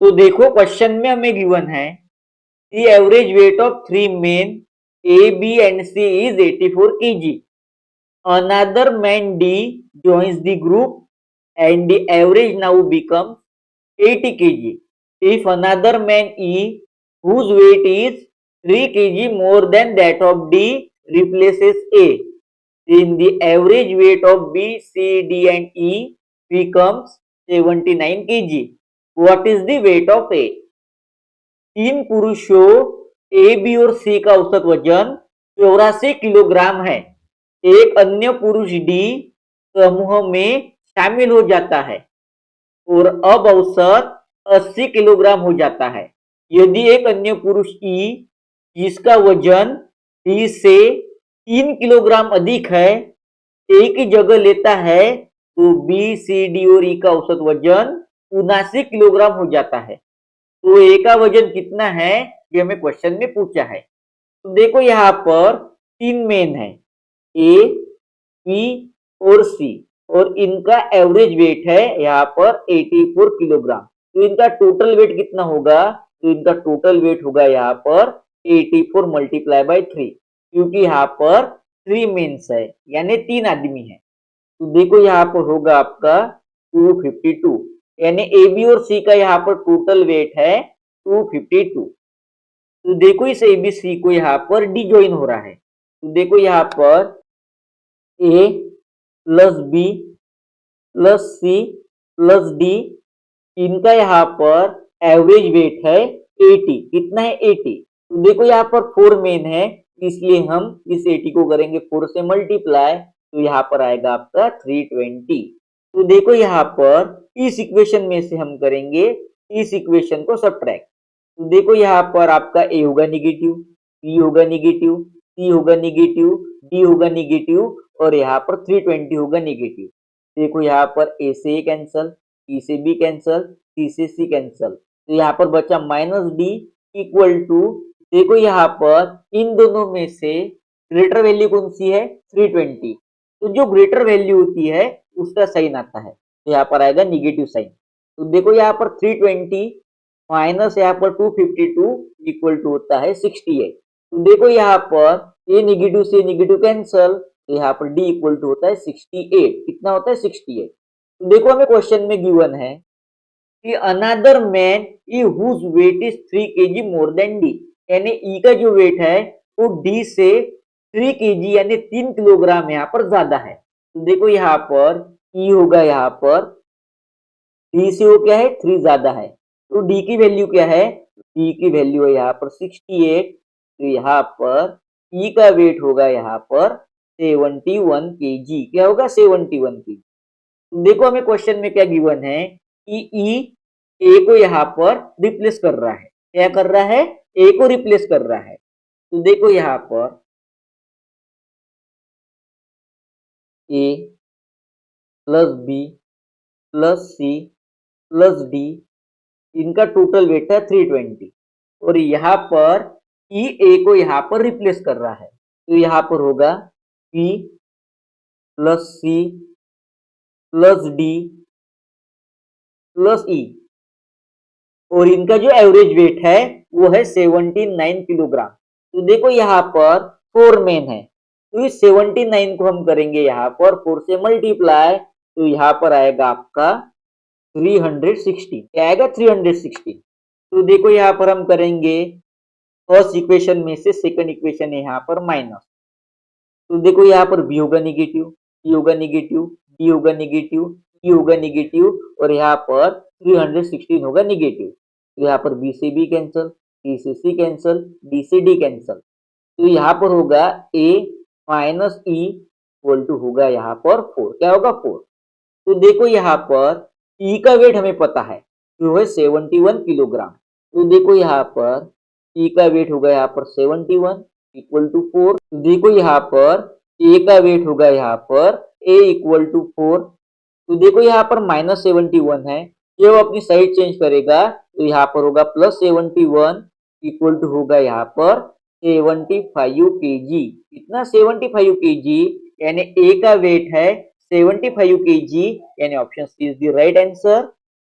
तो देखो क्वेश्चन में हमें गिवन है the average weight of three men A B and C is 84 kg. Another man D joins the group and the average now becomes 80 kg. If another man E whose weight is 3 kg more than that of D replaces A, then the average weight of B, C, D and E becomes 79 kg. What is the weight of A? तीन पुरुषों A B और सी का औसत वजन 84 kilogram है. एक अन्य पुरुष डी समूह में शामिल हो जाता है और अब औसत 80 किलोग्राम हो जाता है. यदि एक अन्य पुरुष ई जिसका वजन डी से 3 किलोग्राम अधिक है ए की जगह लेता है तो बी सी डी और ई का औसत वजन 79 किलोग्राम हो जाता है. तो ए का वजन कितना है ये हमें क्वेश्चन में पूछा है. तो देखो यहाँ पर तीन मेन है ए बी और सी और इनका एवरेज वेट है यहाँ पर 84 किलोग्राम. तो इनका टोटल वेट कितना होगा? तो इनका टोटल वेट होगा यहाँ पर 84 मल्टीप्लाई बाय 3 क्योंकि यहाँ पर थ्री मेन्स है यानी तीन आदमी है. तो देखो यहाँ पर होगा आपका 252 यानी ए बी और सी का यहाँ पर टोटल वेट है 252. तो देखो इस ए बी सी को यहाँ पर डी ज्वाइन हो रहा है. तो देखो यहाँ पर A plus B plus C plus D इनका यहाँ पर एवरेज वेट है 80. कितना है? 80. तो देखो यहाँ पर 4 मेन है इसलिए हम इस 80 को करेंगे 4 से मल्टीप्लाई तो यहाँ पर आएगा आपका 320. तो देखो यहाँ पर इस इक्वेशन में से हम करेंगे इस इक्वेशन को सब्ट्रैक्ट. तो देखो यहाँ पर आपका ए होगा निगेटिव, बी होगा निगेटिव, सी होगा निगेटिव, डी होगा निगेटिव और यहाँ पर 320 होगा निगेटिव. देखो यहाँ पर ए से ए कैंसल, बी से बी कैंसल, सी से सी कैंसल. तो यहाँ पर बचा माइनस डी इक्वल टू देखो यहाँ पर इन दोनों में से ग्रेटर वैल्यू कौन सी है? 320. तो जो ग्रेटर वैल्यू होती है उसका साइन आता है तो यहाँ पर आएगा निगेटिव साइन. तो देखो यहाँ पर 320 माइनस यहाँ पर 252 इक्वल टू होता है 68. तो देखो यहाँ पर ए निगेटिव से निगेटिव कैंसल तो यहाँ पर डी इक्वल टू होता है 68. कितना होता है? 68. तो देखो हमें क्वेश्चन में गिवन है कि another man E whose weight is 3 kg more than D यानी ई का जो वेट है वो डी से 3 kg यानी 3 किलोग्राम यहाँ पर ज्यादा है. तो देखो यहाँ पर ई होगा यहाँ पर डी से वो क्या है 3 ज्यादा है. तो डी की वैल्यू क्या है? डी की वैल्यू है यहाँ पर 68. तो यहाँ पर ई का वेट होगा यहाँ पर 71 kg. क्या होगा? 71 kg. देखो हमें क्वेश्चन में क्या गिवन है कि ई ए को यहाँ पर रिप्लेस कर रहा है. क्या कर रहा है? ए को रिप्लेस कर रहा है. तो देखो यहाँ पर A plus B plus C plus D इनका टोटल वेट है 320 और यहाँ पर ई ए को यहाँ पर रिप्लेस कर रहा है. तो यहाँ पर होगा B plus C plus D plus E और इनका जो एवरेज वेट है वो है 79 किलोग्राम. तो देखो यहाँ पर 4 मेन है तो इस 79 को हम करेंगे यहाँ पर 4 से मल्टीप्लाई तो यहाँ पर आएगा आपका 316. क्या आएगा? 316. तो देखो यहाँ पर हम करेंगे फर्स्ट इक्वेशन में से सेकंड इक्वेशन है यहाँ पर माइनस. तो देखो यहाँ पर बी होगा निगेटिव, सी होगा निगेटिव, डी होगा निगेटिव, ई होगा निगेटिव और यहाँ पर 316 होगा निगेटिव. तो यहाँ पर बी से बी कैंसल, सी से सी कैंसल, डी से डी कैंसल. तो यहाँ पर होगा ए माइनस ई इक्वल टू होगा यहाँ पर 4. क्या होगा? 4. तो देखो यहाँ पर ई का वेट हमें पता है जो है 71 किलोग्राम. तो देखो यहाँ पर ई का वेट होगा यहाँ पर 71 इक्वल टू 4. देखो यहाँ पर ए का वेट होगा यहाँ पर ए इक्वल टू 4. तो देखो यहाँ पर माइनस 71 है जब अपनी साइड चेंज करेगा तो यहाँ पर होगा प्लस 71 इक्वल टू होगा यहाँ पर 75 kg. कितना? 75 kg यानी ए का वेट है 75 kg यानी option C is the right answer.